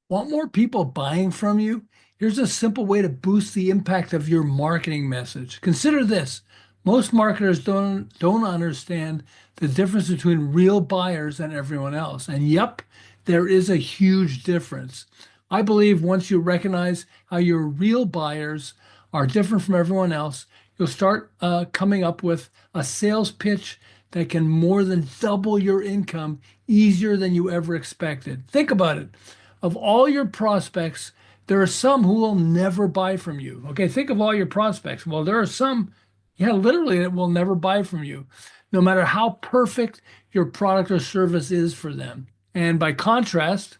Want more people buying from you? Here's a simple way to boost the impact of your marketing message. Consider this. Most marketers don't understand the difference between real buyers and everyone else. And yep, there is a huge difference. I believe once you recognize how your real buyers are different from everyone else, you'll start coming up with a sales pitch that can more than double your income easier than you ever expected. Think about it. Of all your prospects, there are some who will never buy from you. Okay, think of all your prospects. Well, there are some, yeah, literally that will never buy from you, no matter how perfect your product or service is for them. And by contrast,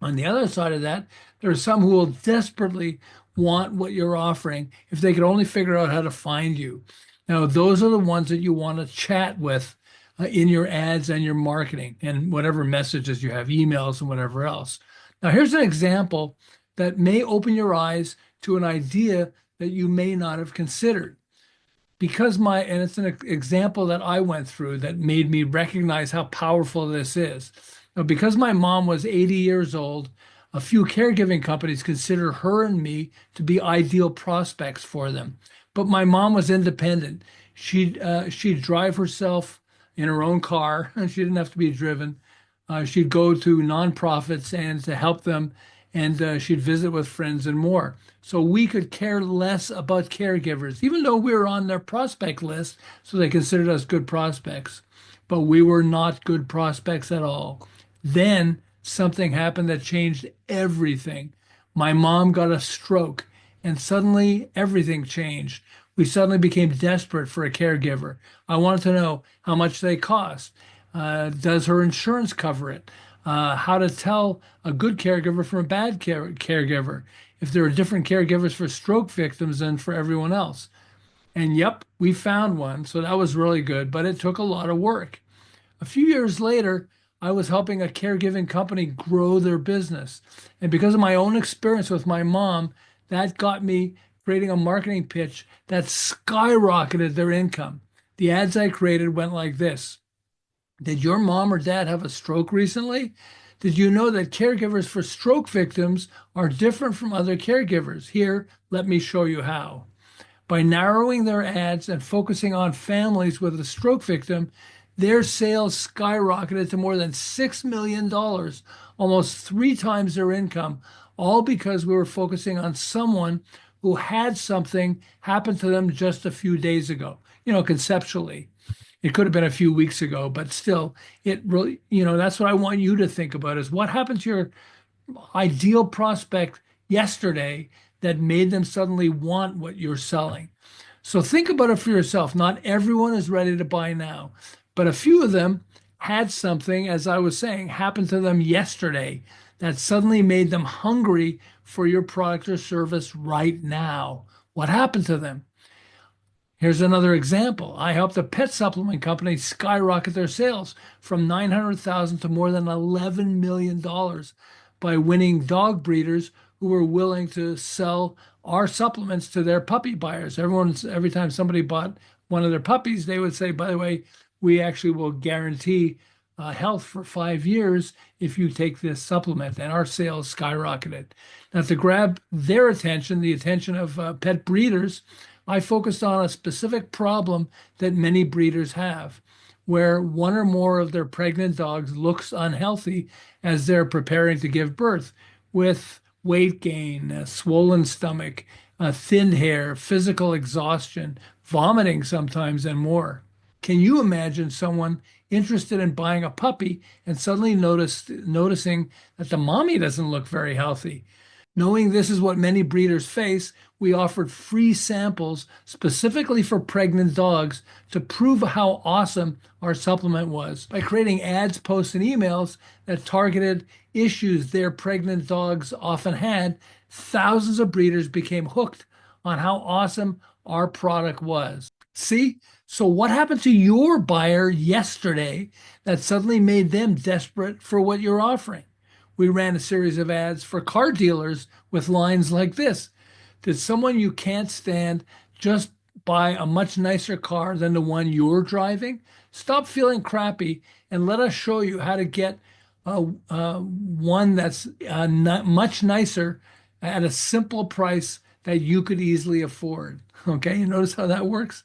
on the other side of that, there are some who will desperately want what you're offering if they could only figure out how to find you. Now, those are the ones that you want to chat with in your ads and your marketing and whatever messages you have, emails and whatever else. Now, here's an example that may open your eyes to an idea that you may not have considered. And it's an example that I went through that made me recognize how powerful this is. Now, because my mom was 80 years old, a few caregiving companies consider her and me to be ideal prospects for them. But my mom was independent. She'd drive herself in her own car. She didn't have to be driven. She'd go to nonprofits and to help them, and she'd visit with friends and more. So we could care less about caregivers, even though we were on their prospect list, so they considered us good prospects. But we were not good prospects at all. Then something happened that changed everything. My mom got a stroke, and suddenly everything changed. We suddenly became desperate for a caregiver. I wanted to know how much they cost. Does her insurance cover it? How to tell a good caregiver from a bad caregiver, if there are different caregivers for stroke victims than for everyone else. And yep, we found one. So that was really good, but it took a lot of work. A few years later, I was helping a caregiving company grow their business. And because of my own experience with my mom, that got me creating a marketing pitch that skyrocketed their income. The ads I created went like this. Did your mom or dad have a stroke recently? Did you know that caregivers for stroke victims are different from other caregivers? Here, let me show you how. By narrowing their ads and focusing on families with a stroke victim, their sales skyrocketed to more than $6 million, almost three times their income, all because we were focusing on someone who had something happen to them just a few days ago, conceptually. It could have been a few weeks ago, but still, it really, that's what I want you to think about is what happened to your ideal prospect yesterday that made them suddenly want what you're selling. So think about it for yourself. Not everyone is ready to buy now, but a few of them had something, as I was saying, happen to them yesterday that suddenly made them hungry for your product or service right now. What happened to them? Here's another example. I helped a pet supplement company skyrocket their sales from 900,000 to more than $11 million by winning dog breeders who were willing to sell our supplements to their puppy buyers. Every time somebody bought one of their puppies, they would say, by the way, we actually will guarantee health for 5 years if you take this supplement. And our sales skyrocketed. Now, to grab their attention, the attention of pet breeders, I focused on a specific problem that many breeders have, where one or more of their pregnant dogs looks unhealthy as they're preparing to give birth, with weight gain, a swollen stomach, thin hair, physical exhaustion, vomiting sometimes, and more. Can you imagine someone interested in buying a puppy and suddenly noticing that the mommy doesn't look very healthy? Knowing this is what many breeders face, we offered free samples specifically for pregnant dogs to prove how awesome our supplement was. By creating ads, posts, and emails that targeted issues their pregnant dogs often had, thousands of breeders became hooked on how awesome our product was. See? So what happened to your buyer yesterday that suddenly made them desperate for what you're offering? We ran a series of ads for car dealers with lines like this. Did someone you can't stand just buy a much nicer car than the one you're driving? Stop feeling crappy and let us show you how to get one that's not much nicer at a simple price that you could easily afford. Okay, you notice how that works?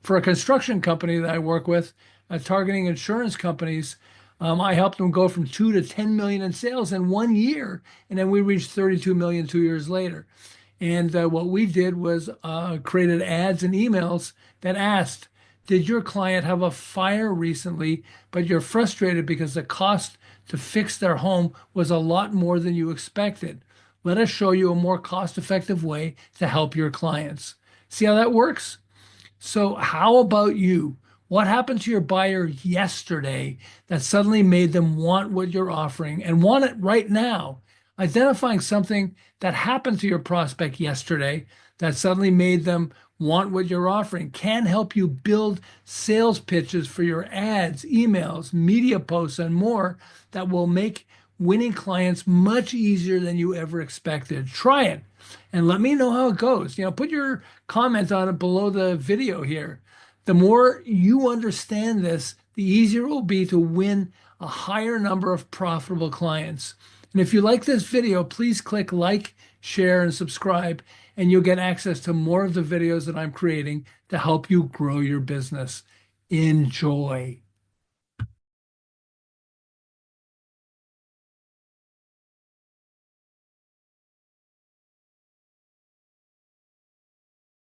For a construction company that I work with, targeting insurance companies, I helped them go from 2 to 10 million in sales in 1 year, and then we reached 32 million 2 years later. And what we did was created ads and emails that asked, did your client have a fire recently, but you're frustrated because the cost to fix their home was a lot more than you expected? Let us show you a more cost-effective way to help your clients. See how that works? So, how about you? What happened to your buyer yesterday that suddenly made them want what you're offering and want it right now? Identifying something that happened to your prospect yesterday that suddenly made them want what you're offering can help you build sales pitches for your ads, emails, media posts, and more that will make winning clients much easier than you ever expected. Try it and let me know how it goes. Put your comment on it below the video here. The more you understand this, the easier it will be to win a higher number of profitable clients. And if you like this video, please click like, share, and subscribe, and you'll get access to more of the videos that I'm creating to help you grow your business. Enjoy.